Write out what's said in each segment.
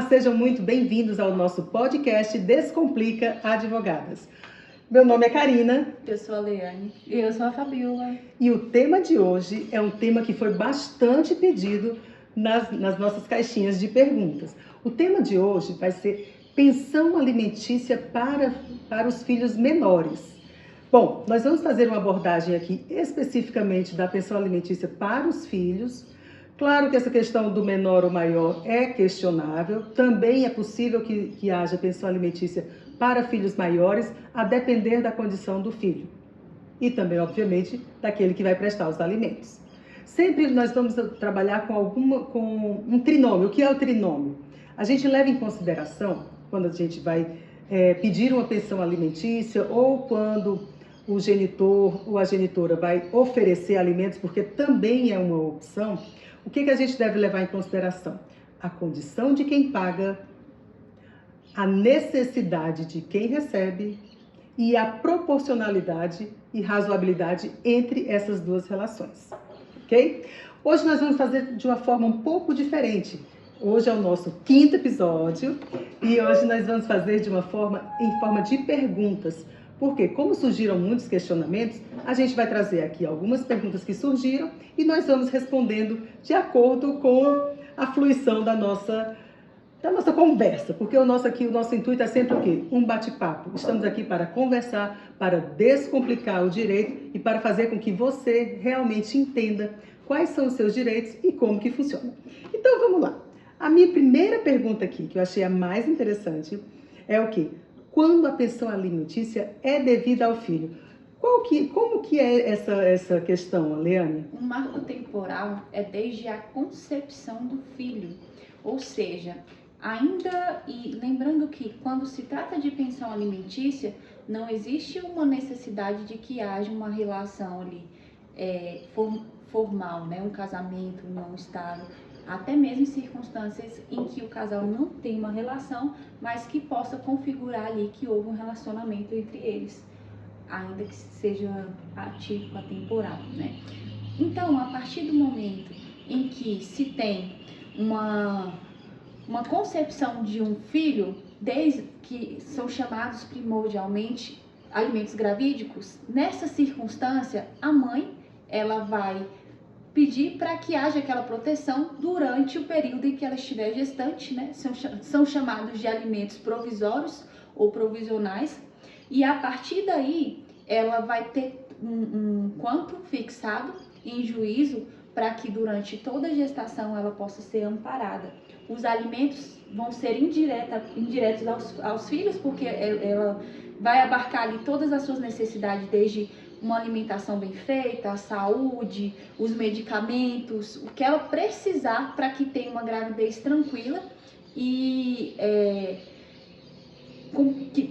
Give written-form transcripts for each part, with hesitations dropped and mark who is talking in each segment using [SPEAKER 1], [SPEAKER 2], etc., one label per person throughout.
[SPEAKER 1] sejam muito bem-vindos ao nosso podcast Descomplica Advogadas. Meu nome é Karina.
[SPEAKER 2] Eu sou a Leane. E eu sou a Fabiola.
[SPEAKER 1] E o tema de hoje é um tema que foi bastante pedido nas nossas caixinhas de perguntas. O tema de hoje vai ser pensão alimentícia para os filhos menores. Bom, nós vamos fazer uma abordagem aqui especificamente da pensão alimentícia para os filhos. Claro que essa questão do menor ou maior é questionável. Também é possível que haja pensão alimentícia para filhos maiores, a depender da condição do filho. E também, obviamente, daquele que vai prestar os alimentos. Sempre nós vamos trabalhar com um trinômio. O que é o trinômio? A gente leva em consideração, quando a gente vai pedir uma pensão alimentícia ou quando o genitor ou a genitora vai oferecer alimentos, porque também é uma opção. O que a gente deve levar em consideração? A condição de quem paga, a necessidade de quem recebe e a proporcionalidade e razoabilidade entre essas duas relações, ok? Hoje nós vamos fazer de uma forma um pouco diferente. Hoje é o nosso 5º episódio e hoje nós vamos fazer em forma de perguntas. Porque, como surgiram muitos questionamentos, a gente vai trazer aqui algumas perguntas que surgiram e nós vamos respondendo de acordo com a fluição da nossa conversa. Porque o nosso intuito é sempre o quê? Um bate-papo. Estamos aqui para conversar, para descomplicar o direito e para fazer com que você realmente entenda quais são os seus direitos e como que funciona. Então, vamos lá. A minha primeira pergunta aqui, que eu achei a mais interessante, é o quê? Quando a pensão alimentícia é devida ao filho. Como que é essa questão, Leane?
[SPEAKER 2] O marco temporal é desde a concepção do filho. Ou seja, lembrando que quando se trata de pensão alimentícia, não existe uma necessidade de que haja uma relação ali formal, né? Um casamento não estável. Até mesmo em circunstâncias em que o casal não tem uma relação, mas que possa configurar ali que houve um relacionamento entre eles, ainda que seja atípico, atemporal, né? Então, a partir do momento em que se tem uma concepção de um filho, desde que são chamados primordialmente alimentos gravídicos, nessa circunstância, a mãe, ela vai pedir para que haja aquela proteção durante o período em que ela estiver gestante, né? São chamados de alimentos provisórios ou provisionais, e a partir daí ela vai ter um quanto fixado em juízo para que durante toda a gestação ela possa ser amparada. Os alimentos vão ser indiretos aos filhos, porque ela vai abarcar ali todas as suas necessidades, desde uma alimentação bem feita, a saúde, os medicamentos, o que ela precisar para que tenha uma gravidez tranquila e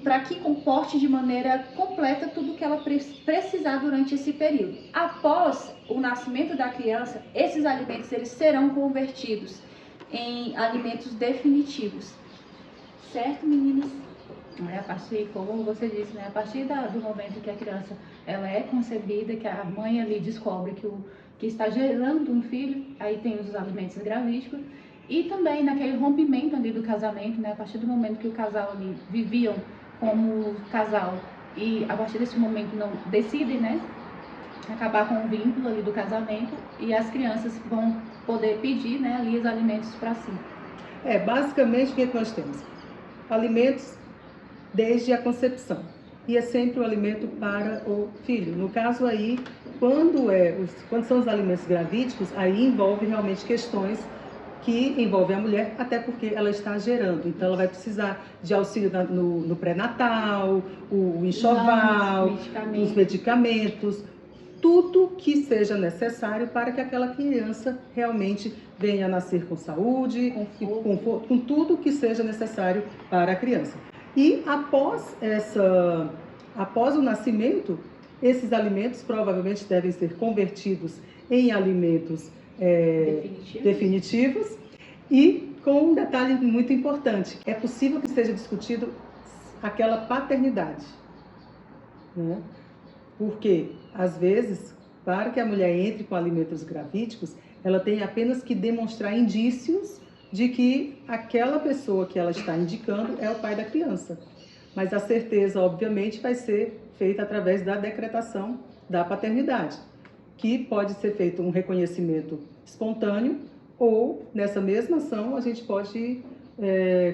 [SPEAKER 2] para que comporte de maneira completa tudo o que ela precisar durante esse período. Após o nascimento da criança, esses alimentos eles serão convertidos em alimentos definitivos. Certo, meninas?
[SPEAKER 3] A partir, como você disse, né, a partir do momento que a criança ela é concebida, que a mãe ali descobre que está gerando um filho, aí tem os alimentos gravídicos, e também naquele rompimento ali do casamento, né, a partir do momento que o casal ali viviam como casal e a partir desse momento não decidem, né, acabar com o vínculo ali do casamento, e as crianças vão poder pedir, né, ali os alimentos para si.
[SPEAKER 1] Basicamente o que nós temos? Alimentos desde a concepção. E é sempre o alimento para o filho. No caso aí, quando são os alimentos gravídicos, aí envolve realmente questões que envolvem a mulher, até porque ela está gerando. Então ela vai precisar de auxílio no pré-natal, o enxoval, os medicamentos, tudo que seja necessário para que aquela criança realmente venha a nascer com saúde, com tudo que seja necessário para a criança. E após o nascimento, esses alimentos provavelmente devem ser convertidos em alimentos definitivos. E com um detalhe muito importante, é possível que seja discutido aquela paternidade, né? Porque, às vezes, para que a mulher entre com alimentos gravídicos, ela tem apenas que demonstrar indícios de que aquela pessoa que ela está indicando é o pai da criança. Mas a certeza, obviamente, vai ser feita através da decretação da paternidade, que pode ser feito um reconhecimento espontâneo ou, nessa mesma ação, a gente pode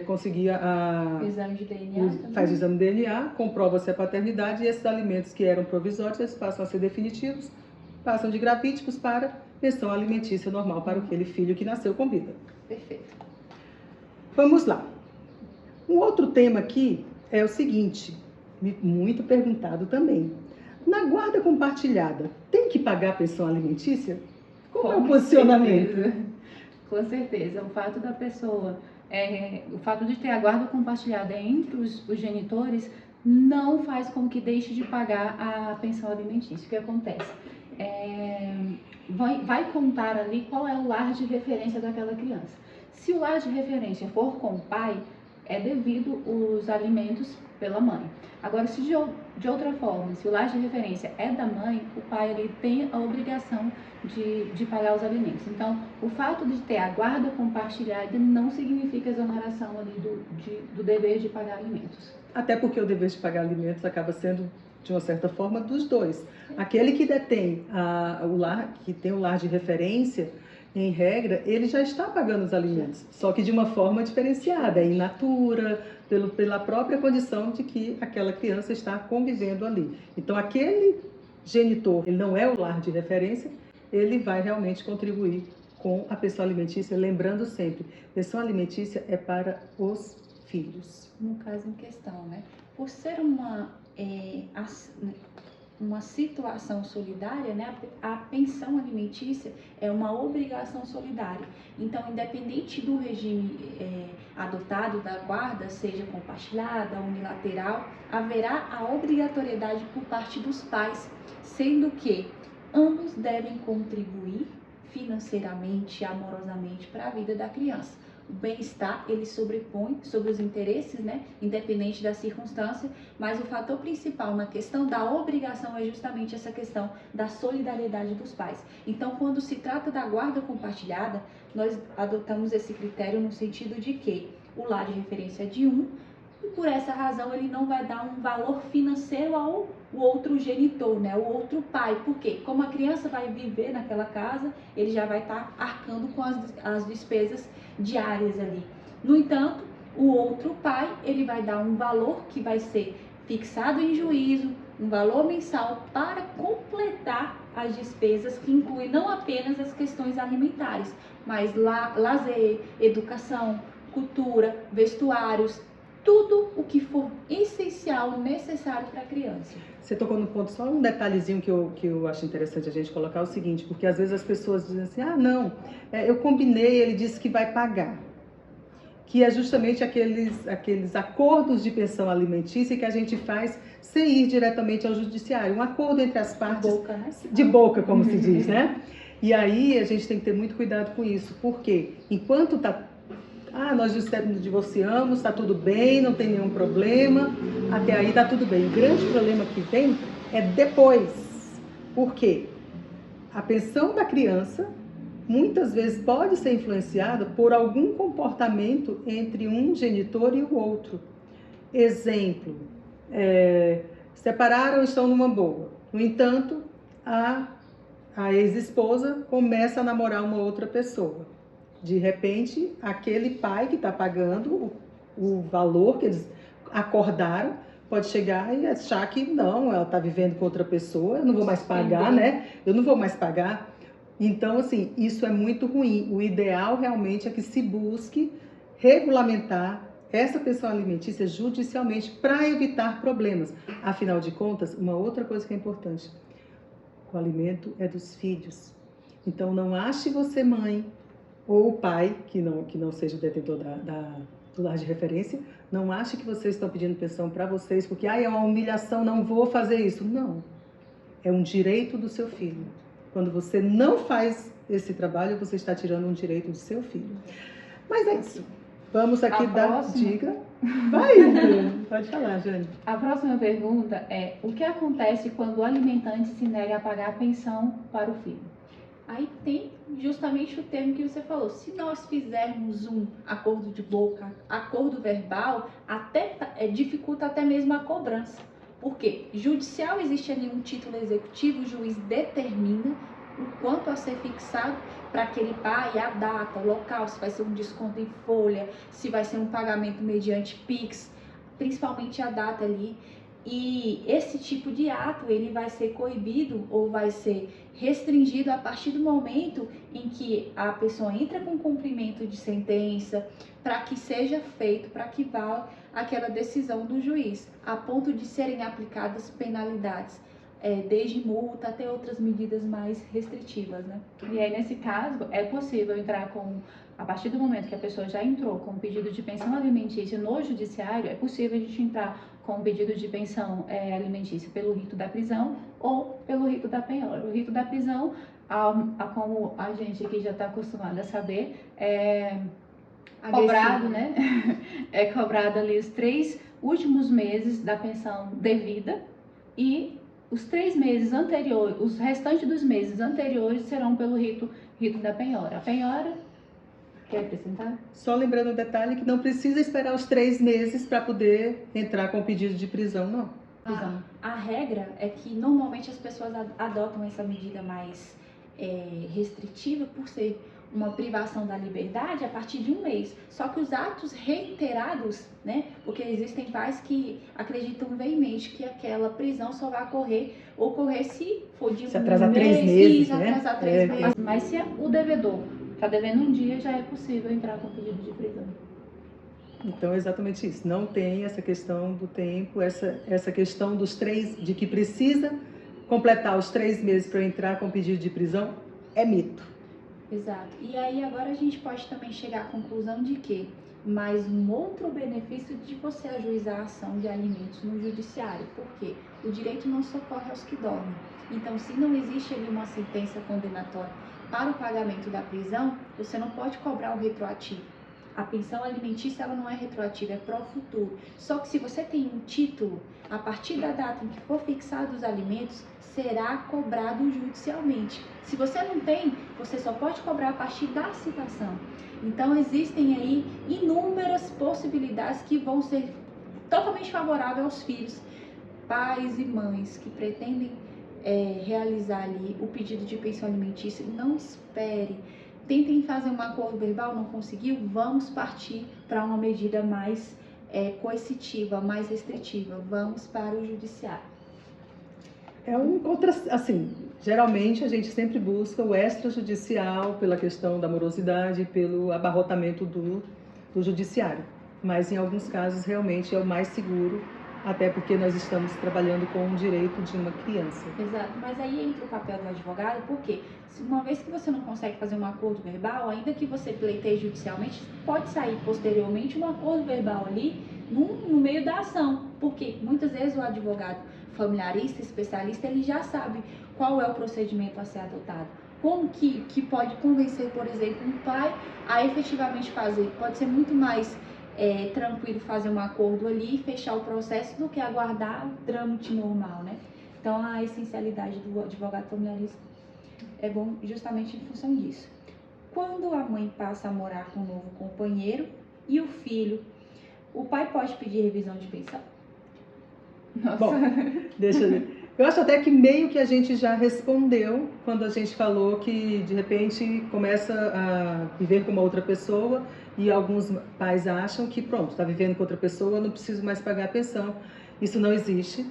[SPEAKER 1] conseguir
[SPEAKER 2] Exame de DNA.
[SPEAKER 1] faz o exame de DNA, comprova-se a paternidade e esses alimentos que eram provisórios, eles passam a ser definitivos, passam de gravídicos para pensão alimentícia normal para aquele filho que nasceu com vida.
[SPEAKER 2] Perfeito.
[SPEAKER 1] Vamos lá. Um outro tema aqui é o seguinte, muito perguntado também. Na guarda compartilhada, tem que pagar a pensão alimentícia? Como é o posicionamento?
[SPEAKER 3] Certeza. Com certeza. O fato da pessoa, o fato de ter a guarda compartilhada entre os genitores não faz com que deixe de pagar a pensão alimentícia. O que acontece? Vai contar ali qual é o lar de referência daquela criança. Se o lar de referência for com o pai, é devido os alimentos pela mãe. Agora, se de outra forma, se o lar de referência é da mãe, o pai ele tem a obrigação de pagar os alimentos. Então, o fato de ter a guarda compartilhada não significa exoneração ali do dever de pagar alimentos.
[SPEAKER 1] Até porque o dever de pagar alimentos acaba sendo, de uma certa forma, dos dois. Aquele que detém o lar, que tem o lar de referência, em regra, ele já está pagando os alimentos, só que de uma forma diferenciada, in natura, pela própria condição de que aquela criança está convivendo ali. Então, aquele genitor, ele não é o lar de referência, ele vai realmente contribuir com a pensão alimentícia, lembrando sempre, pensão alimentícia é para os filhos.
[SPEAKER 2] No caso em questão, né? Por ser uma situação solidária, né? A pensão alimentícia é uma obrigação solidária. Então, independente do regime adotado da guarda, seja compartilhada, unilateral, haverá a obrigatoriedade por parte dos pais, sendo que ambos devem contribuir financeiramente, amorosamente para a vida da criança. O bem-estar, ele sobrepõe sobre os interesses, né, independente da circunstância, mas o fator principal na questão da obrigação é justamente essa questão da solidariedade dos pais. Então, quando se trata da guarda compartilhada, nós adotamos esse critério no sentido de que o lar de referência é de um, e por essa razão ele não vai dar um valor financeiro ao outro genitor, né, o outro pai. Por quê? Como a criança vai viver naquela casa, ele já vai estar arcando com as despesas diárias ali. No entanto, o outro pai, ele vai dar um valor que vai ser fixado em juízo, um valor mensal para completar as despesas que incluem não apenas as questões alimentares, mas lazer, educação, cultura, vestuários, tudo o que for essencial, necessário para a criança.
[SPEAKER 1] Você tocou no ponto, só um detalhezinho que eu acho interessante a gente colocar, é o seguinte, porque às vezes as pessoas dizem assim, não, eu combinei, ele disse que vai pagar. Que é justamente aqueles acordos de pensão alimentícia que a gente faz sem ir diretamente ao judiciário. Um acordo entre as partes,
[SPEAKER 2] boca, né?
[SPEAKER 1] De boca, como se diz, né? E aí a gente tem que ter muito cuidado com isso, porque enquanto está... nós divorciamos, está tudo bem, não tem nenhum problema, até aí está tudo bem. O grande problema que vem é depois. Por quê? A pensão da criança muitas vezes pode ser influenciada por algum comportamento entre um genitor e o outro. Exemplo, separaram e estão numa boa. No entanto, a ex-esposa começa a namorar uma outra pessoa. De repente, aquele pai que está pagando o valor que eles acordaram pode chegar e achar que não, ela está vivendo com outra pessoa, eu não vou mais pagar, né? Eu não vou mais pagar. Então, assim, isso é muito ruim. O ideal realmente é que se busque regulamentar essa pensão alimentícia judicialmente para evitar problemas. Afinal de contas, uma outra coisa que é importante, o alimento é dos filhos. Então, não ache você mãe ou o pai, que não seja o detentor do lar de referência, não ache que vocês estão pedindo pensão para vocês, porque é uma humilhação, não vou fazer isso. Não, é um direito do seu filho. Quando você não faz esse trabalho, você está tirando um direito do seu filho. Mas é isso. Vamos aqui dar dica. Vai, pode falar, Jane.
[SPEAKER 3] A próxima pergunta é: o que acontece quando o alimentante se nega a pagar a pensão para o filho?
[SPEAKER 2] Aí tem justamente o termo que você falou. Se nós fizermos um acordo de boca, acordo verbal, até dificulta até mesmo a cobrança. Por quê? Judicial existe ali um título executivo, o juiz determina o quanto a ser fixado para aquele pai, a data, o local, se vai ser um desconto em folha, se vai ser um pagamento mediante Pix, principalmente a data ali. E esse tipo de ato, ele vai ser coibido ou vai ser restringido a partir do momento em que a pessoa entra com cumprimento de sentença, para que seja feito, para que valha aquela decisão do juiz, a ponto de serem aplicadas penalidades, desde multa até outras medidas mais restritivas, né?
[SPEAKER 3] E aí, nesse caso, é possível entrar a partir do momento que a pessoa já entrou com um pedido de pensão alimentícia no judiciário, é possível a gente entrar com um pedido de pensão alimentícia pelo rito da prisão ou pelo rito da penhora. O rito da prisão, como a gente aqui já está acostumado a saber, é cobrado, né? É cobrado ali os 3 últimos meses da pensão devida e os 3 meses anteriores, os restantes dos meses anteriores serão pelo rito da penhora. A penhora, quer acrescentar?
[SPEAKER 1] Só lembrando um detalhe que não precisa esperar os 3 meses para poder entrar com o pedido de prisão, não.
[SPEAKER 2] A regra é que normalmente as pessoas adotam essa medida mais restritiva por ser uma privação da liberdade a partir de 1 mês. Só que os atos reiterados, né? Porque existem pais que acreditam veemente que aquela prisão só vai ocorrer se for de
[SPEAKER 1] se atrasar 3 meses, né?
[SPEAKER 2] Atrasar 3 meses.
[SPEAKER 3] Mas se o devedor está devendo um dia, já é possível entrar com pedido de prisão.
[SPEAKER 1] Então é exatamente isso. Não tem essa questão do tempo, essa questão dos 3, de que precisa completar os 3 meses para entrar com pedido de prisão, é mito.
[SPEAKER 2] Exato. E aí agora a gente pode também chegar à conclusão de que mais um outro benefício de você ajuizar a ação de alimentos no judiciário. Por quê? O direito não socorre aos que dormem. Então, se não existe ali uma sentença condenatória para o pagamento da prisão, você não pode cobrar o retroativo. A pensão alimentícia ela não é retroativa, é pro futuro. Só que se você tem um título, a partir da data em que for fixado os alimentos, será cobrado judicialmente. Se você não tem, você só pode cobrar a partir da citação. Então existem aí inúmeras possibilidades que vão ser totalmente favoráveis aos filhos, pais e mães que pretendem realizar ali o pedido de pensão alimentícia. Não espere. Tentem fazer um acordo verbal, não conseguiu? Vamos partir para uma medida mais coercitiva, mais restritiva. Vamos para o judiciário.
[SPEAKER 1] Assim, geralmente a gente sempre busca o extrajudicial pela questão da morosidade, pelo abarrotamento do judiciário. Mas em alguns casos realmente é o mais seguro, até porque nós estamos trabalhando com o direito de uma criança.
[SPEAKER 2] Exato, mas aí entra o papel do advogado, porque uma vez que você não consegue fazer um acordo verbal, ainda que você pleiteie judicialmente, pode sair posteriormente um acordo verbal ali no meio da ação, porque muitas vezes o advogado familiarista, especialista, ele já sabe qual é o procedimento a ser adotado. Como que pode convencer, por exemplo, um pai a efetivamente fazer? Pode ser muito mais tranquilo fazer um acordo ali e fechar o processo do que aguardar o trâmite normal, né? Então, a essencialidade do advogado familiarista é bom justamente em função disso. Quando a mãe passa a morar com um novo companheiro e o filho, o pai pode pedir revisão de pensão?
[SPEAKER 3] Nossa.
[SPEAKER 1] Bom, deixa eu ver. Eu acho até que meio que a gente já respondeu quando a gente falou que de repente começa a viver com uma outra pessoa e alguns pais acham que pronto, está vivendo com outra pessoa, não preciso mais pagar a pensão. Isso não existe.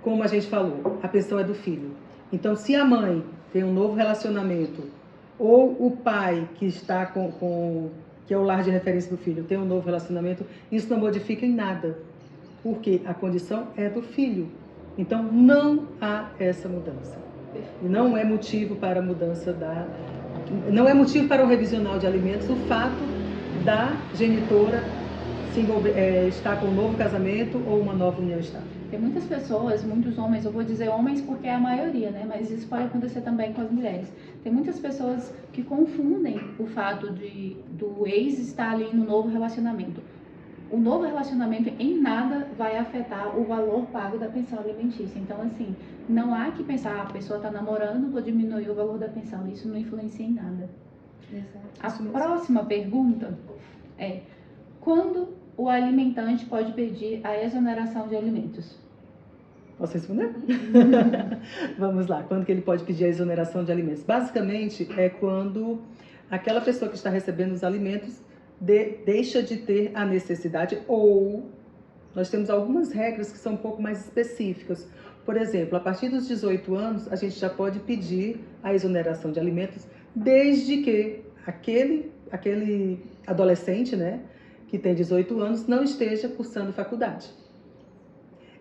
[SPEAKER 1] Como a gente falou, a pensão é do filho. Então, se a mãe tem um novo relacionamento ou o pai que está que é o lar de referência do filho tem um novo relacionamento, isso não modifica em nada, porque a condição é do filho. Então, não há essa mudança. E não é motivo para a mudança não é motivo para o revisional de alimentos o fato da genitora estar com um novo casamento ou uma nova união estável.
[SPEAKER 3] Tem muitas pessoas, muitos homens, eu vou dizer homens porque é a maioria, né? Mas isso pode acontecer também com as mulheres. Tem muitas pessoas que confundem o fato do ex estar ali no novo relacionamento. o novo relacionamento em nada vai afetar o valor pago da pensão alimentícia. Então, assim, não há que pensar, a pessoa está namorando, vou diminuir o valor da pensão. Isso não influencia em nada.
[SPEAKER 2] Exato.
[SPEAKER 3] A próxima pergunta é: quando o alimentante pode pedir a exoneração de alimentos?
[SPEAKER 1] Posso responder? Vamos lá. Quando que ele pode pedir a exoneração de alimentos? Basicamente, é quando aquela pessoa que está recebendo os alimentos deixa de ter a necessidade, ou nós temos algumas regras que são um pouco mais específicas. Por exemplo, a partir dos 18 anos, a gente já pode pedir a exoneração de alimentos, desde que aquele adolescente, né, que tem 18 anos, não esteja cursando faculdade.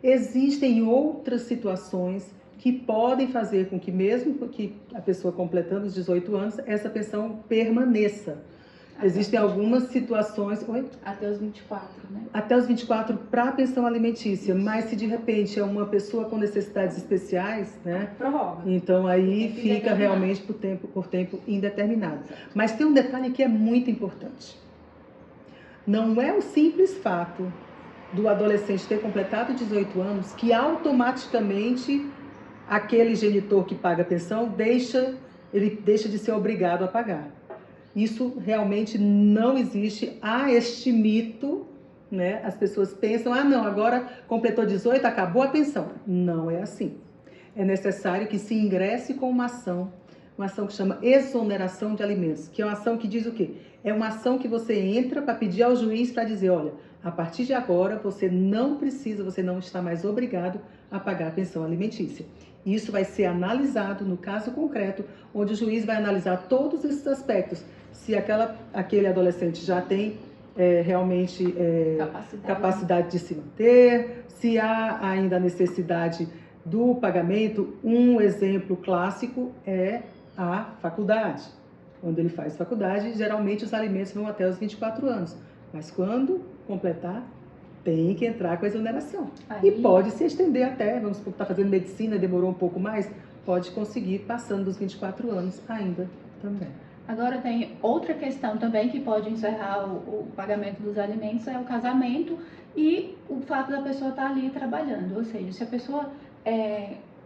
[SPEAKER 1] Existem outras situações que podem fazer com que, mesmo que a pessoa completando os 18 anos, essa pensão permaneça. Existem algumas situações... Oi?
[SPEAKER 2] Até os 24, né?
[SPEAKER 1] Até os 24 para a pensão alimentícia, mas se de repente é uma pessoa com necessidades especiais, né?
[SPEAKER 2] Prorroga.
[SPEAKER 1] Então aí fica realmente por tempo indeterminado. Mas tem um detalhe que é muito importante. Não é o simples fato do adolescente ter completado 18 anos que automaticamente aquele genitor que paga a pensão ele deixa de ser obrigado a pagar. Isso realmente não existe. Há este mito, né? As pessoas pensam, não, agora completou 18, acabou a pensão. Não é assim. É necessário que se ingresse com uma ação que chama exoneração de alimentos, que é uma ação que diz o quê? É uma ação que você entra para pedir ao juiz para dizer, olha, a partir de agora você não precisa, você não está mais obrigado a pagar a pensão alimentícia. Isso vai ser analisado no caso concreto, onde o juiz vai analisar todos esses aspectos. Se aquele adolescente já tem realmente capacidade de se manter, se há ainda a necessidade do pagamento. Um exemplo clássico é a faculdade. Quando ele faz faculdade, geralmente os alimentos vão até os 24 anos. Mas quando completar, tem que entrar com a exoneração. E pode se estender até, vamos supor que está fazendo medicina, demorou um pouco mais, pode conseguir passando dos 24 anos ainda também.
[SPEAKER 3] Agora tem outra questão também que pode encerrar o pagamento dos alimentos, é o casamento e o fato da pessoa estar ali trabalhando. Ou seja, se a pessoa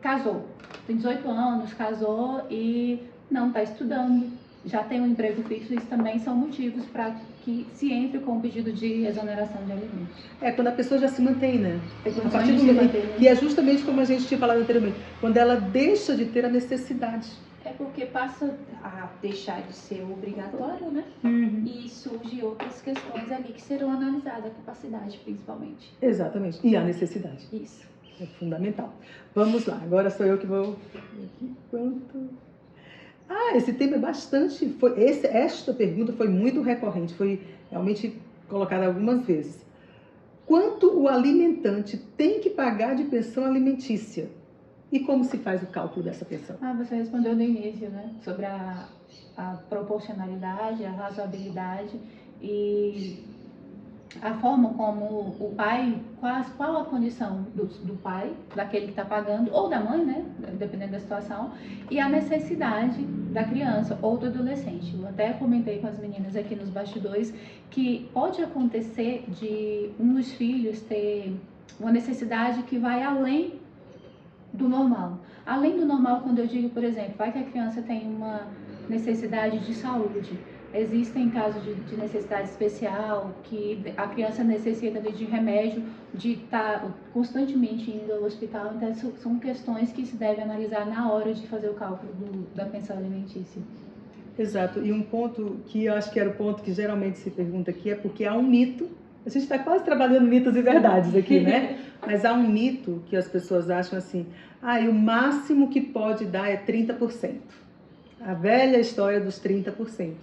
[SPEAKER 3] casou, tem 18 anos, casou e não está estudando, já tem um emprego fixo, isso também são motivos para que se entre com o pedido de exoneração de alimentos.
[SPEAKER 1] Quando a pessoa já se mantém, né?
[SPEAKER 3] A partir do momento
[SPEAKER 1] que é justamente como a gente tinha falado anteriormente, quando ela deixa de ter a necessidade.
[SPEAKER 2] É porque passa a deixar de ser obrigatório, né?
[SPEAKER 1] Uhum.
[SPEAKER 2] E surgem outras questões ali que serão analisadas, a capacidade principalmente.
[SPEAKER 1] Exatamente, e a necessidade.
[SPEAKER 2] Isso.
[SPEAKER 1] É fundamental. Vamos lá, agora sou eu que vou... esse tema é bastante... Esta pergunta foi muito recorrente, foi realmente colocada algumas vezes. Quanto o alimentante tem que pagar de pensão alimentícia? E como se faz o cálculo dessa pensão?
[SPEAKER 3] Você respondeu no início, né? Sobre a proporcionalidade, a razoabilidade e a forma como o pai, qual a condição do pai, daquele que está pagando, ou da mãe, né? Dependendo da situação, e a necessidade da criança ou do adolescente. Eu até comentei com as meninas aqui nos bastidores que pode acontecer de um dos filhos ter uma necessidade que vai além do normal. Além do normal, quando eu digo, por exemplo, vai que a criança tem uma necessidade de saúde. Existem casos de necessidade especial, que a criança necessita de remédio, de estar constantemente indo ao hospital. Então, são questões que se deve analisar na hora de fazer o cálculo da pensão alimentícia.
[SPEAKER 1] Exato. E um ponto que eu acho que era o ponto que geralmente se pergunta aqui é porque há um mito. A gente está quase trabalhando mitos e verdades aqui, né? Mas há um mito que as pessoas acham assim, e o máximo que pode dar é 30%. A velha história dos 30%.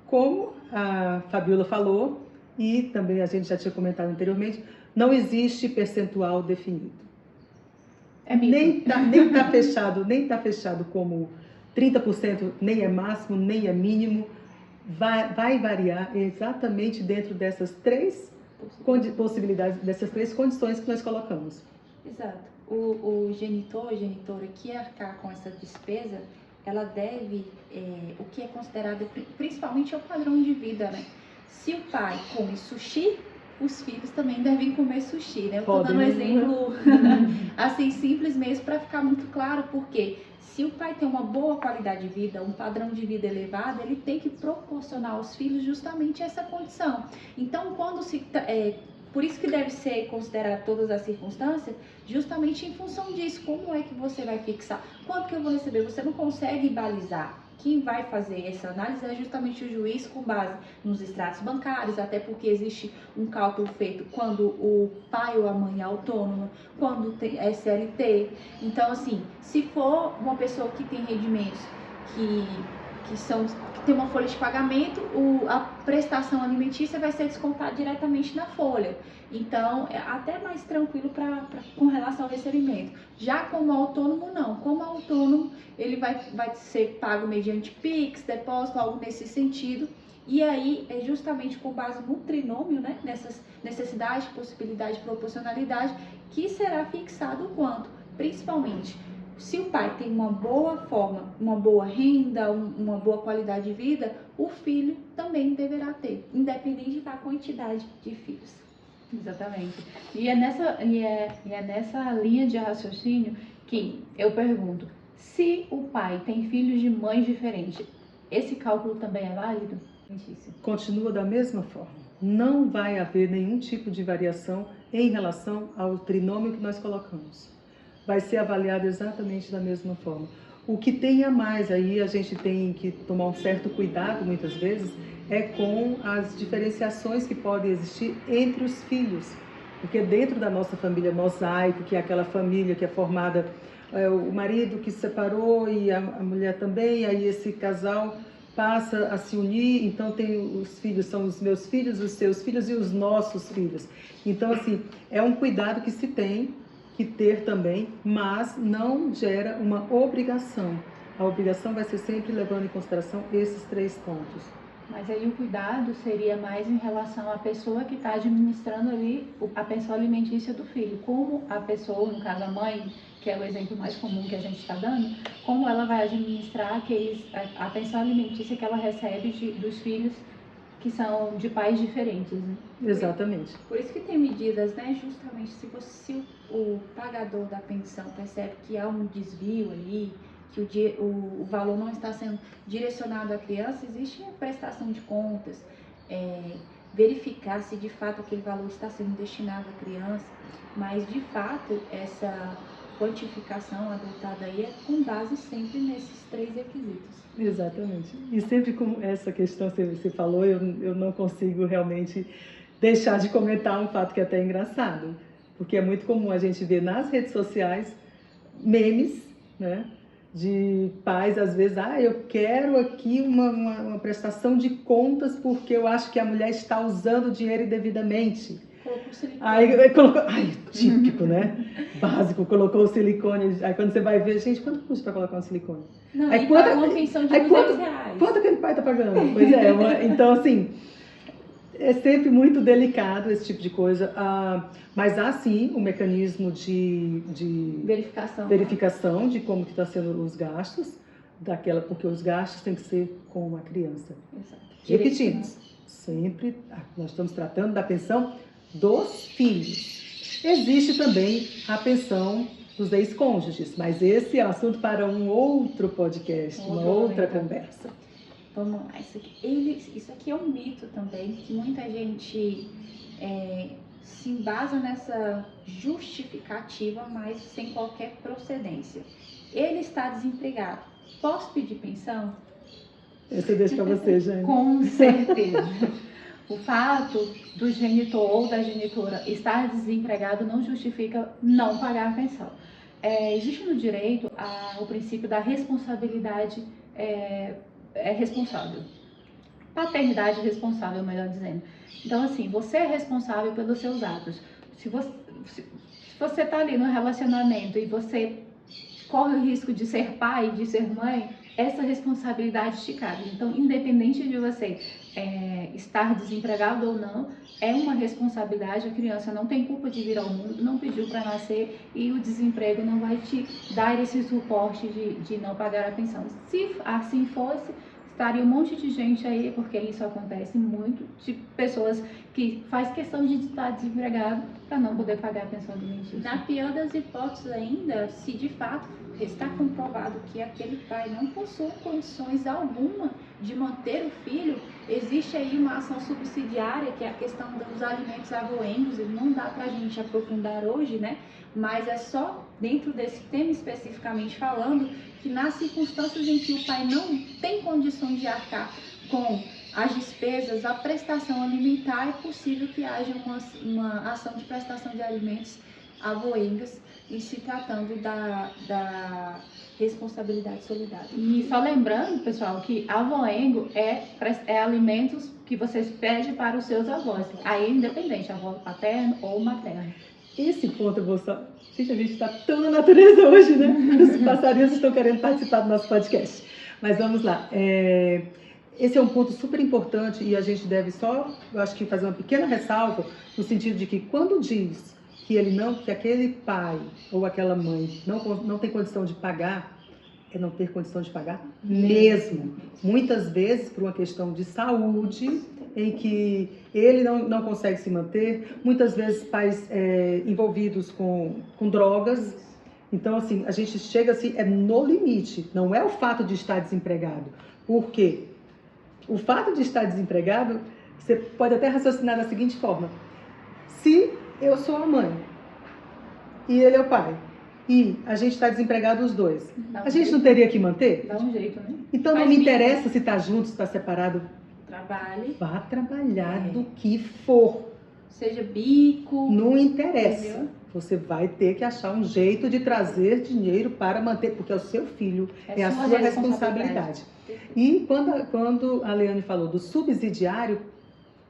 [SPEAKER 1] Como a Fabiola falou, e também a gente já tinha comentado anteriormente, não existe percentual definido.
[SPEAKER 3] É mito.
[SPEAKER 1] Nem tá fechado como 30%, nem é máximo, nem é mínimo. Vai variar exatamente dentro dessas três possibilidades, dessas três condições que nós colocamos.
[SPEAKER 2] Exato. O genitor, a genitora que arcar com essa despesa, ela deve, o que é considerado, principalmente é o padrão de vida, né? Se o pai come sushi, os filhos também devem comer sushi, né? Eu tô
[SPEAKER 1] Podem,
[SPEAKER 2] dando um
[SPEAKER 1] né?
[SPEAKER 2] exemplo assim simples mesmo para ficar muito claro, porque se o pai tem uma boa qualidade de vida, um padrão de vida elevado, ele tem que proporcionar aos filhos justamente essa condição. Então, por isso que deve ser considerado todas as circunstâncias, justamente em função disso. Como é que você vai fixar? Quanto que eu vou receber? Você não consegue balizar. Quem vai fazer essa análise é justamente o juiz com base nos extratos bancários, até porque existe um cálculo feito quando o pai ou a mãe é autônoma, quando é CLT. Então, assim, se for uma pessoa que tem rendimentos que tem uma folha de pagamento, a prestação alimentícia vai ser descontada diretamente na folha. Então, é até mais tranquilo com relação ao recebimento. Já como autônomo, não. Como autônomo, ele vai ser pago mediante PIX, depósito, algo nesse sentido. E aí, é justamente com base no trinômio, né, nessas necessidade, possibilidade, proporcionalidade, que será fixado o quanto. Principalmente, se o pai tem uma boa forma, uma boa renda, uma boa qualidade de vida, o filho também deverá ter, independente da quantidade de filhos.
[SPEAKER 3] Exatamente. E é nessa linha de raciocínio que eu pergunto, se o pai tem filhos de mães diferentes, esse cálculo também é válido?
[SPEAKER 1] Continua da mesma forma. Não vai haver nenhum tipo de variação em relação ao trinômio que nós colocamos. Vai ser avaliado exatamente da mesma forma. O que tem a mais aí, a gente tem que tomar um certo cuidado, muitas vezes, é com as diferenciações que podem existir entre os filhos. Porque dentro da nossa família mosaico, que é aquela família que é formada, o marido que se separou e a mulher também, aí esse casal passa a se unir, então tem os filhos, são os meus filhos, os seus filhos e os nossos filhos. Então, assim, é um cuidado que se tem que ter também, mas não gera uma obrigação. A obrigação vai ser sempre levando em consideração esses 3 pontos.
[SPEAKER 3] Mas aí o cuidado seria mais em relação à pessoa que está administrando ali a pensão alimentícia do filho. Como a pessoa, no caso a mãe, que é o exemplo mais comum que a gente está dando, como ela vai administrar a pensão alimentícia que ela recebe dos filhos que são de pais diferentes, né?
[SPEAKER 1] Exatamente.
[SPEAKER 2] Por isso que tem medidas, né? Justamente se o pagador da pensão percebe que há um desvio ali, que o valor não está sendo direcionado à criança, existe a prestação de contas, verificar se de fato aquele valor está sendo destinado à criança, mas de fato essa quantificação adotada aí é com base sempre nesses 3 requisitos.
[SPEAKER 1] Exatamente. E sempre com essa questão que você falou, eu não consigo realmente deixar de comentar um fato que é até engraçado, porque é muito comum a gente ver nas redes sociais memes, né, de pais, às vezes, eu quero aqui uma prestação de contas porque eu acho que a mulher está usando o dinheiro indevidamente. Aí colocou, típico, né? Básico, colocou o silicone. Aí quando você vai ver, gente, quanto custa para colocar um silicone?
[SPEAKER 2] Não,
[SPEAKER 1] aí
[SPEAKER 2] uma pensão de R$200.
[SPEAKER 1] Quanto aquele pai tá pagando? Pois é, então assim, é sempre muito delicado esse tipo de coisa. Mas há sim um mecanismo de verificação de como que está sendo os gastos porque os gastos têm que ser com a criança.
[SPEAKER 2] Exato.
[SPEAKER 1] Repetimos, sempre nós estamos tratando da pensão dos filhos. Existe também a pensão dos ex-cônjuges, mas esse é um assunto para um outro podcast, uma outra conversa.
[SPEAKER 2] Vamos lá, isso aqui é um mito também, que muita gente se embasa nessa justificativa, mas sem qualquer procedência. Ele está desempregado, posso pedir pensão?
[SPEAKER 1] Esse eu deixo para você, Jane.
[SPEAKER 3] Com certeza. O fato do genitor ou da genitora estar desempregado não justifica não pagar a pensão. Existe no direito o princípio da responsabilidade responsável. Paternidade responsável, melhor dizendo. Então, assim, você é responsável pelos seus atos. Se você está ali no relacionamento e você corre o risco de ser pai, de ser mãe, essa responsabilidade te cabe. Então, independente de você estar desempregado ou não, é uma responsabilidade. A criança não tem culpa de vir ao mundo, não pediu para nascer, e o desemprego não vai te dar esse suporte de não pagar a pensão. Se assim fosse, estaria um monte de gente aí, porque isso acontece muito, de pessoas que faz questão de estar desempregado para não poder pagar a pensão alimentícia.
[SPEAKER 2] Na pior das hipóteses ainda, se de fato está comprovado que aquele pai não possui condições alguma de manter o filho, existe aí uma ação subsidiária, que é a questão dos alimentos avoengos, e não dá para a gente aprofundar hoje, né? Mas é só dentro desse tema especificamente falando, que nas circunstâncias em que o pai não tem condições de arcar com as despesas, a prestação alimentar, é possível que haja uma ação de prestação de alimentos avoengas, e se tratando da responsabilidade solidária.
[SPEAKER 3] E só lembrando, pessoal, que avoengo é alimentos que vocês pedem para os seus avós. Aí é independente, avô paterno ou materno.
[SPEAKER 1] Esse ponto eu vou só... Gente, a gente está tão na natureza hoje, né? Os passarinhos estão querendo participar do nosso podcast. Mas vamos lá. Esse é um ponto super importante e a gente deve só, eu acho que fazer uma pequena ressalva, no sentido de que quando diz que aquele pai ou aquela mãe não tem condição de pagar, é não ter condição de pagar mesmo. Muitas vezes por uma questão de saúde, em que ele não consegue se manter, muitas vezes pais envolvidos com drogas. Então, assim, a gente chega assim, é no limite, não é o fato de estar desempregado. Por quê? O fato de estar desempregado, você pode até raciocinar da seguinte forma: se eu sou a mãe e ele é o pai, e a gente está desempregado os dois, a gente não teria que manter?
[SPEAKER 3] Dá um jeito, né?
[SPEAKER 1] Então não me interessa se está junto, se está separado.
[SPEAKER 2] Trabalhe.
[SPEAKER 1] Vá trabalhar do que for.
[SPEAKER 2] Seja bico.
[SPEAKER 1] Não interessa.
[SPEAKER 2] Entendeu?
[SPEAKER 1] Você vai ter que achar um jeito de trazer dinheiro para manter, porque é o seu filho, é a sua responsabilidade. E quando a Leane falou do subsidiário,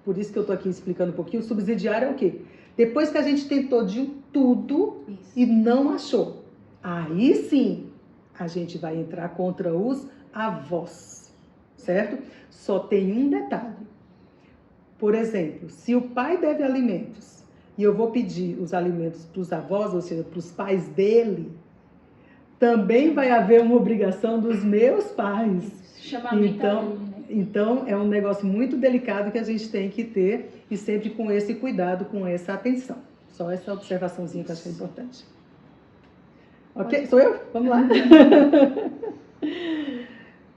[SPEAKER 1] por isso que eu estou aqui explicando um pouquinho, o subsidiário é o quê? Depois que a gente tentou de tudo e não achou, aí sim a gente vai entrar contra os avós, certo? Só tem um detalhe. Por exemplo, se o pai deve alimentos e eu vou pedir os alimentos para os avós, ou seja, para os pais dele, também vai haver uma obrigação dos meus pais. Então, é um negócio muito delicado que a gente tem que ter e sempre com esse cuidado, com essa atenção. Só essa observaçãozinha que eu achei importante. Ok? Sou eu? Vamos lá.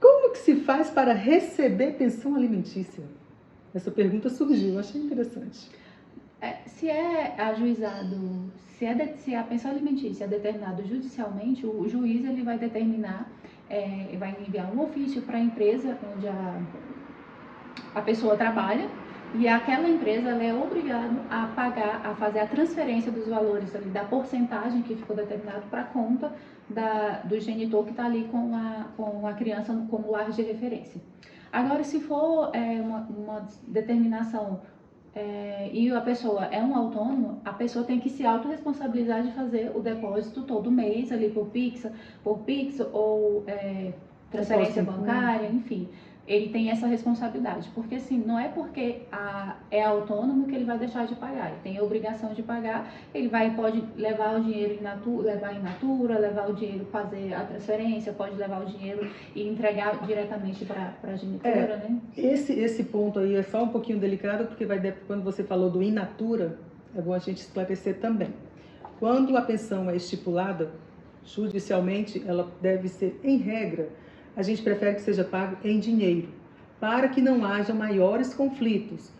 [SPEAKER 1] Como que se faz para receber pensão alimentícia? Essa pergunta surgiu, eu achei interessante.
[SPEAKER 3] Se é ajuizado, se a pensão alimentícia é determinada judicialmente, o juiz ele vai determinar, vai enviar um ofício para a empresa onde a pessoa trabalha, e aquela empresa ela é obrigada a pagar, a fazer a transferência dos valores ali, da porcentagem que ficou determinado para a conta do genitor que está ali com a criança como lar de referência. Agora, se for uma determinação e a pessoa é um autônomo, a pessoa tem que se autorresponsabilizar de fazer o depósito todo mês ali por Pix ou transferência bancária, enfim. Ele tem essa responsabilidade, porque assim, não é porque é autônomo que ele vai deixar de pagar, ele tem a obrigação de pagar, ele pode levar o dinheiro levar in natura, levar o dinheiro, fazer a transferência, pode levar o dinheiro e entregar diretamente para a genitora, né?
[SPEAKER 1] Esse ponto aí é só um pouquinho delicado, porque quando você falou do in natura, é bom a gente esclarecer também. Quando a pensão é estipulada, judicialmente, ela deve ser, em regra, a gente prefere que seja pago em dinheiro, para que não haja maiores conflitos.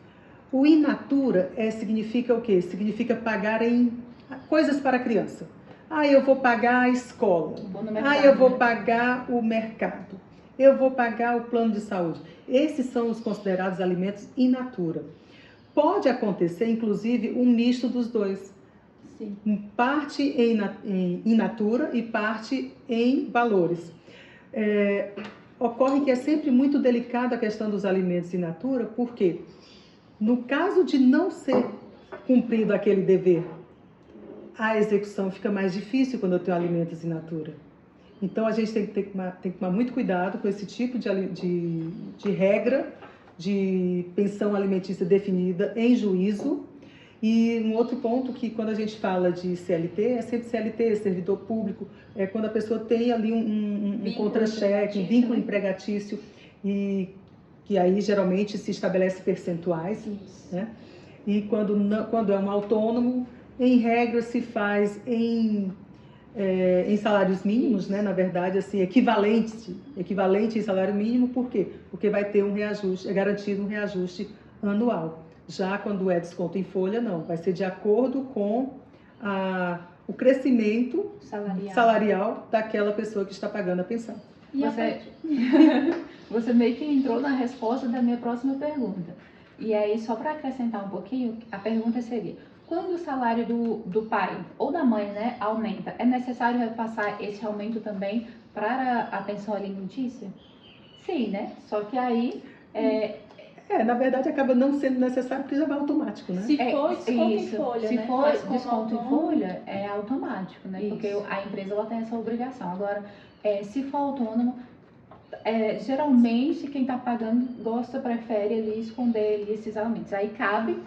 [SPEAKER 1] O in natura significa o quê? Significa pagar em coisas para a criança. Eu vou pagar a escola. Eu vou pagar o mercado. Eu vou pagar o plano de saúde. Esses são os considerados alimentos in natura. Pode acontecer, inclusive, um misto dos dois.
[SPEAKER 2] Sim.
[SPEAKER 1] Parte em in natura e parte em valores. Ocorre que é sempre muito delicada a questão dos alimentos in natura, porque no caso de não ser cumprido aquele dever, a execução fica mais difícil quando eu tenho alimentos in natura. Então a gente tem que tomar muito cuidado com esse tipo de regra de pensão alimentícia definida em juízo. E um outro ponto que quando a gente fala de CLT, é sempre CLT, servidor público, quando a pessoa tem ali um contra-cheque, um vínculo empregatício. e que aí geralmente se estabelece percentuais,
[SPEAKER 2] Isso.
[SPEAKER 1] né? E quando é um autônomo, em regra se faz em salários mínimos, né? Na verdade, assim, equivalente em salário mínimo, por quê? Porque vai ter um reajuste, é garantido um reajuste anual. Já quando é desconto em folha, não, vai ser de acordo com o crescimento salarial daquela pessoa que está pagando a pensão.
[SPEAKER 2] E
[SPEAKER 3] Você meio que entrou na resposta da minha próxima pergunta. E aí, só para acrescentar um pouquinho, a pergunta seria: quando o salário do pai ou da mãe, né, aumenta, é necessário repassar esse aumento também para a pensão alimentícia? Sim, né? Só que aí...
[SPEAKER 1] na verdade, acaba não sendo necessário porque já vai automático, né?
[SPEAKER 2] Se for desconto em folha,
[SPEAKER 3] se
[SPEAKER 2] né?
[SPEAKER 3] for
[SPEAKER 2] Mas
[SPEAKER 3] desconto em folha, é automático, né?
[SPEAKER 2] Isso.
[SPEAKER 3] Porque a empresa ela tem essa obrigação. Agora, se for autônomo, geralmente quem está pagando prefere ali esconder ali esses aumentos. Aí cabe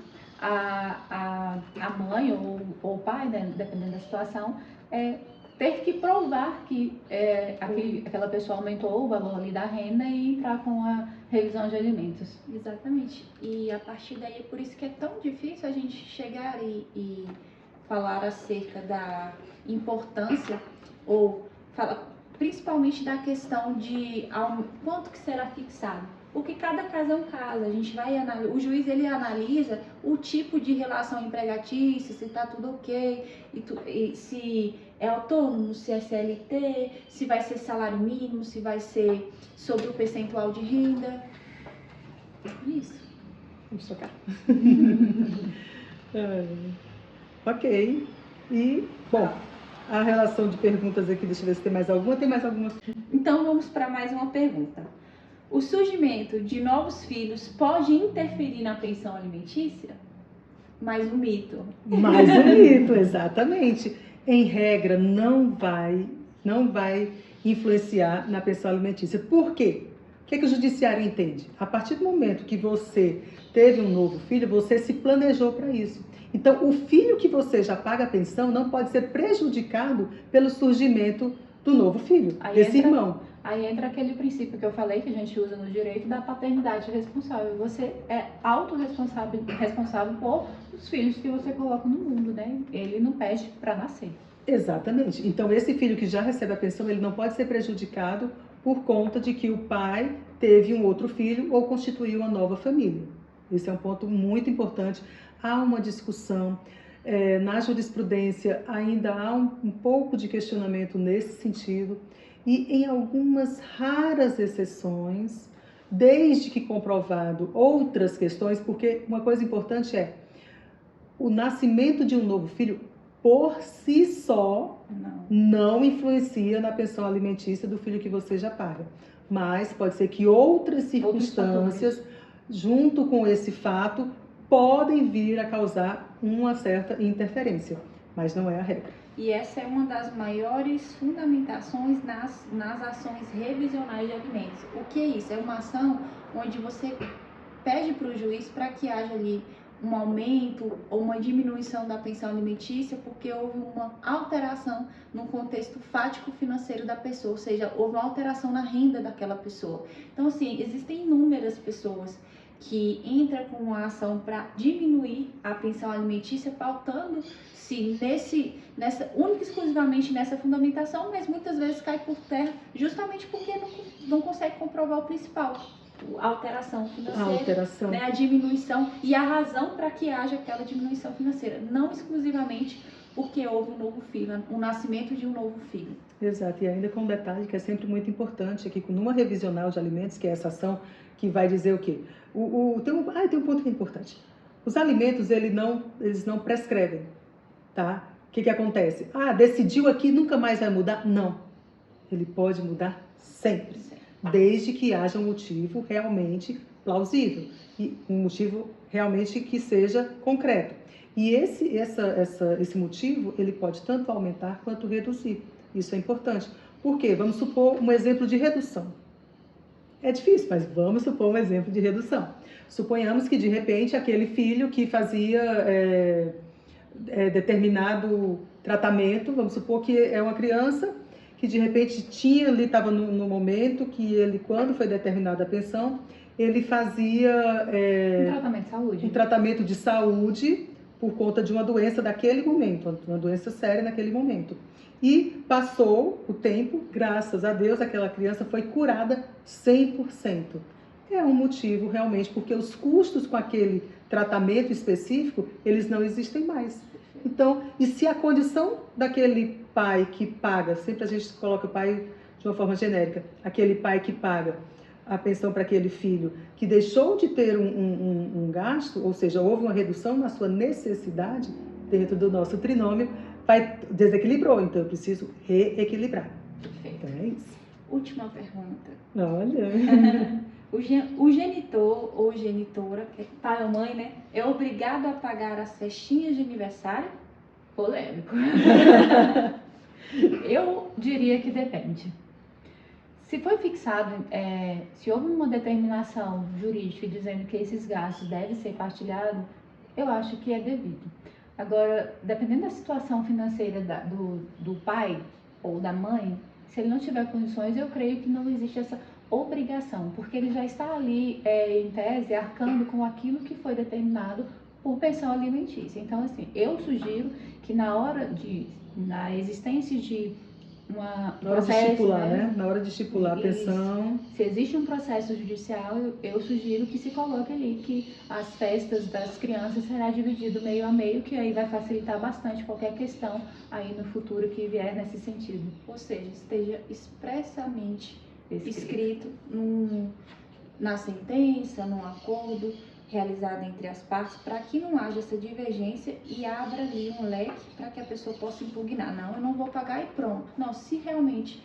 [SPEAKER 3] a mãe ou o pai, né, dependendo da situação, ter que provar que aquela pessoa aumentou o valor ali da renda e entrar com a revisão de alimentos.
[SPEAKER 2] Exatamente. E a partir daí é por isso que é tão difícil a gente chegar e falar acerca da importância ou falar principalmente da questão de quanto que será fixado. Porque cada caso é um caso, a gente vai o juiz ele analisa o tipo de relação empregatícia, se está tudo ok, e se é autônomo, se é CLT, se vai ser salário mínimo, se vai ser sobre o percentual de renda. Isso.
[SPEAKER 1] Vamos tocar. Ok. E, bom, a relação de perguntas aqui, deixa eu ver se tem mais alguma. Tem mais alguma?
[SPEAKER 2] Então vamos para mais uma pergunta. O surgimento de novos filhos pode interferir na pensão alimentícia? Mais um mito.
[SPEAKER 1] Mais um mito, exatamente. Em regra, não vai influenciar na pensão alimentícia. Por quê? O que é que o judiciário entende? A partir do momento que você teve um novo filho, você se planejou para isso. Então, o filho que você já paga a pensão não pode ser prejudicado pelo surgimento do novo filho, desse irmão.
[SPEAKER 3] Aí entra aquele princípio que eu falei, que a gente usa no direito da paternidade responsável. Você é responsável por os filhos que você coloca no mundo, né? Ele não pede para nascer.
[SPEAKER 1] Exatamente. Então, esse filho que já recebe a pensão, ele não pode ser prejudicado por conta de que o pai teve um outro filho ou constituiu uma nova família. Esse é um ponto muito importante. Há uma discussão. Na jurisprudência ainda há um pouco de questionamento nesse sentido. E em algumas raras exceções, desde que comprovado outras questões, porque uma coisa importante é o nascimento de um novo filho por si só não influencia na pensão alimentícia do filho que você já paga. Mas pode ser que outras circunstâncias, junto com esse fato, podem vir a causar uma certa interferência, mas não é a regra.
[SPEAKER 2] E essa é uma das maiores fundamentações nas ações revisionais de alimentos. O que é isso? É uma ação onde você pede para o juiz para que haja ali um aumento ou uma diminuição da pensão alimentícia porque houve uma alteração no contexto fático-financeiro da pessoa, ou seja, houve uma alteração na renda daquela pessoa. Então, assim, existem inúmeras pessoas que entram com uma ação para diminuir a pensão alimentícia, pautando-se única e exclusivamente nessa fundamentação, mas muitas vezes cai por terra justamente porque não consegue comprovar o principal. A alteração financeira, né, a diminuição e a razão para que haja aquela diminuição financeira, não exclusivamente porque houve um novo filho, o nascimento de um novo filho.
[SPEAKER 1] Exato, e ainda com um detalhe que é sempre muito importante, é que numa revisional de alimentos, que é essa ação que vai dizer o quê? Tem um ponto que é importante. Os alimentos, eles não prescrevem, tá? O que acontece? Decidiu aqui, nunca mais vai mudar? Não. Ele pode mudar sempre. Desde que haja um motivo realmente plausível e um motivo realmente que seja concreto. E esse motivo, ele pode tanto aumentar quanto reduzir. Isso é importante. Por quê? Vamos supor um exemplo de redução. É difícil, mas vamos supor um exemplo de redução. Suponhamos que, de repente, aquele filho que fazia determinado tratamento, vamos supor que é uma criança que de repente tinha ali, estava no momento que ele, quando foi determinada a pensão, ele fazia
[SPEAKER 3] Um tratamento de saúde.
[SPEAKER 1] um tratamento de saúde por conta de uma doença daquele momento, uma doença séria naquele momento. E passou o tempo, graças a Deus, aquela criança foi curada 100%. É um motivo realmente, porque os custos com aquele tratamento específico, eles não existem mais. Então, e se a condição daquele pai que paga, sempre a gente coloca o pai de uma forma genérica, aquele pai que paga a pensão para aquele filho, que deixou de ter um gasto, ou seja, houve uma redução na sua necessidade, dentro do nosso trinômio, desequilibrou, então eu preciso reequilibrar.
[SPEAKER 2] Perfeito.
[SPEAKER 1] Então é isso.
[SPEAKER 2] Última pergunta.
[SPEAKER 1] Olha.
[SPEAKER 2] O genitor ou genitora, que é pai ou mãe, né, é obrigado a pagar as festinhas de aniversário?
[SPEAKER 3] Polêmico. Eu diria que depende. Se foi fixado, se houve uma determinação jurídica dizendo que esses gastos devem ser partilhados, eu acho que é devido. Agora, dependendo da situação financeira do pai ou da mãe, se ele não tiver condições, eu creio que não existe essa obrigação, porque ele já está ali, em tese, arcando com aquilo que foi determinado por pensão alimentícia. Então, assim, eu sugiro que na existência de
[SPEAKER 1] na hora de estipular, né? Na hora de estipular a pensão.
[SPEAKER 3] Se existe um processo judicial, eu sugiro que se coloque ali que as festas das crianças será dividido meio a meio, que aí vai facilitar bastante qualquer questão aí no futuro que vier nesse sentido.
[SPEAKER 2] Ou seja, esteja expressamente escrito na sentença, num acordo realizado entre as partes, para que não haja essa divergência e abra ali um leque para que a pessoa possa impugnar. Não, eu não vou pagar e pronto. Não, se realmente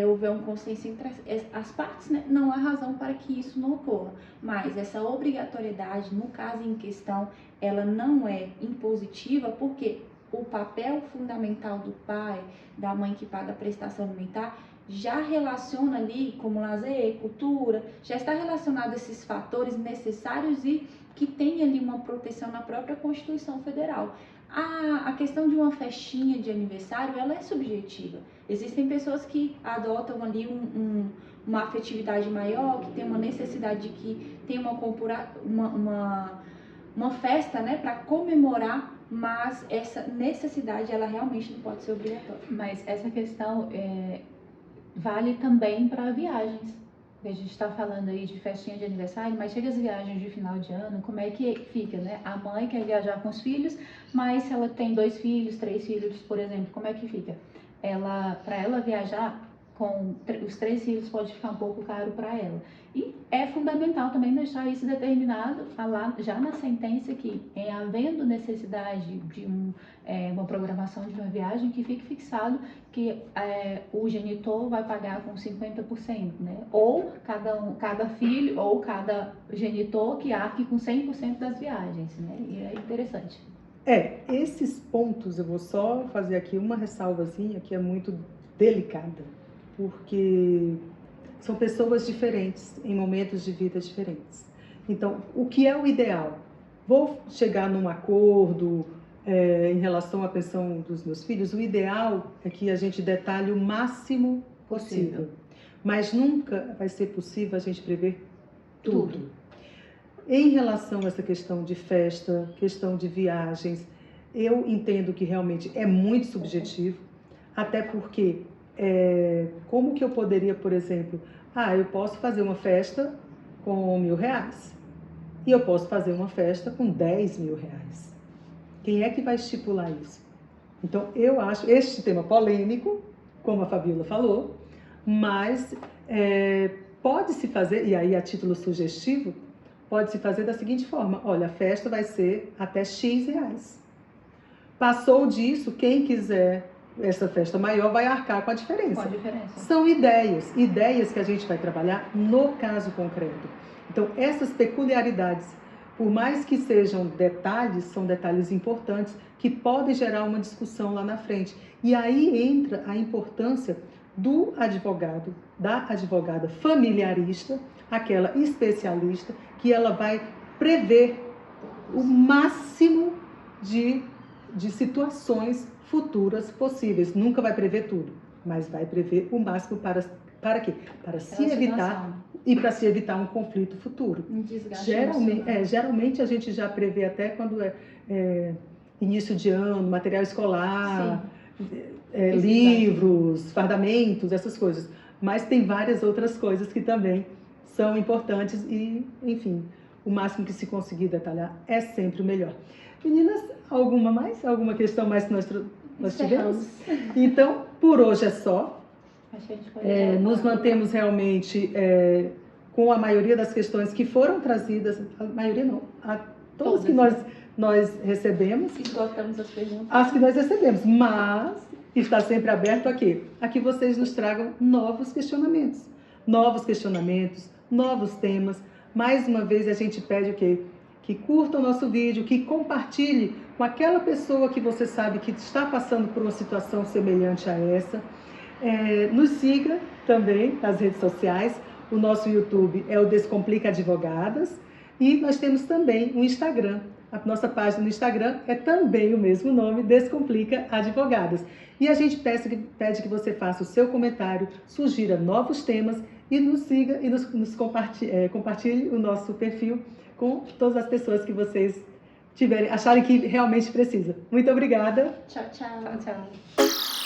[SPEAKER 2] houver um consenso entre as partes, né, não há razão para que isso não ocorra. Mas essa obrigatoriedade, no caso em questão, ela não é impositiva, porque o papel fundamental do pai, da mãe que paga a prestação alimentar, já relaciona ali como lazer, cultura, já está relacionado a esses fatores necessários e que tem ali uma proteção na própria Constituição Federal. A questão de uma festinha de aniversário, ela é subjetiva. Existem pessoas que adotam ali uma afetividade maior, que tem uma necessidade de que tem uma festa, né, para comemorar, mas essa necessidade, ela realmente não pode ser obrigatória.
[SPEAKER 3] Mas essa questão vale também para viagens. A gente está falando aí de festinha de aniversário, mas chega as viagens de final de ano, como é que fica, né? A mãe quer viajar com os filhos, mas se ela tem 2 filhos, 3 filhos, por exemplo, como é que fica? Para ela viajar com os 3 filhos pode ficar um pouco caro para ela. E é fundamental também deixar isso determinado, falar já na sentença que, em havendo necessidade de uma programação de uma viagem, que fique fixado que o genitor vai pagar com 50%, né? Ou cada filho ou cada genitor que arque com 100% das viagens, né? E é interessante.
[SPEAKER 1] Esses pontos, eu vou só fazer aqui uma ressalvazinha que é muito delicada, porque são pessoas diferentes, em momentos de vida diferentes. Então, o que é o ideal? Vou chegar num acordo em relação à pensão dos meus filhos? O ideal é que a gente detalhe o máximo possível. Mas nunca vai ser possível a gente prever tudo. Em relação a essa questão de festa, questão de viagens, eu entendo que realmente é muito subjetivo, até porque como que eu poderia, por exemplo, eu posso fazer uma festa com R$1.000 e eu posso fazer uma festa com R$10.000. Quem é que vai estipular isso? Então, eu acho este tema polêmico, como a Fabiola falou, mas pode-se fazer, e aí a título sugestivo, pode-se fazer da seguinte forma: olha, a festa vai ser até X reais. Passou disso, quem quiser essa festa maior vai arcar com a diferença.
[SPEAKER 3] Com a diferença.
[SPEAKER 1] São ideias que a gente vai trabalhar no caso concreto. Então, essas peculiaridades, por mais que sejam detalhes, são detalhes importantes que podem gerar uma discussão lá na frente. E aí entra a importância do advogado, da advogada familiarista, aquela especialista, que ela vai prever o máximo de situações futuras possíveis. Nunca vai prever tudo, mas vai prever o máximo para quê? Para se
[SPEAKER 3] Aquela
[SPEAKER 1] evitar
[SPEAKER 3] situação.
[SPEAKER 1] e para se evitar um conflito futuro.
[SPEAKER 3] Um desgaste
[SPEAKER 1] Geralmente,
[SPEAKER 3] emocional.
[SPEAKER 1] geralmente a gente já prevê até quando é início de ano, material escolar, livros, fardamentos, essas coisas. Mas tem várias outras coisas que também são importantes e, enfim, o máximo que se conseguir detalhar é sempre o melhor. Meninas, alguma questão mais que nós tivemos? Então, por hoje é só.
[SPEAKER 3] Acho que a gente pode
[SPEAKER 1] Nos mantemos realmente com a maioria das questões que foram trazidas, a maioria não, todas que nós recebemos.
[SPEAKER 2] Esgotamos as perguntas.
[SPEAKER 1] As que nós recebemos, mas está sempre aberto a quê? A que vocês nos tragam novos questionamentos, novos temas. Mais uma vez a gente pede o quê? Que curta o nosso vídeo, que compartilhe com aquela pessoa que você sabe que está passando por uma situação semelhante a essa. Nos siga também nas redes sociais. O nosso YouTube é o Descomplica Advogadas e nós temos também um Instagram. A nossa página no Instagram é também o mesmo nome, Descomplica Advogadas. E a gente pede que você faça o seu comentário, sugira novos temas e nos siga e nos compartilhe o nosso perfil com todas as pessoas que vocês acharem que realmente precisa. Muito obrigada.
[SPEAKER 2] Tchau, tchau.
[SPEAKER 3] Tchau, tchau.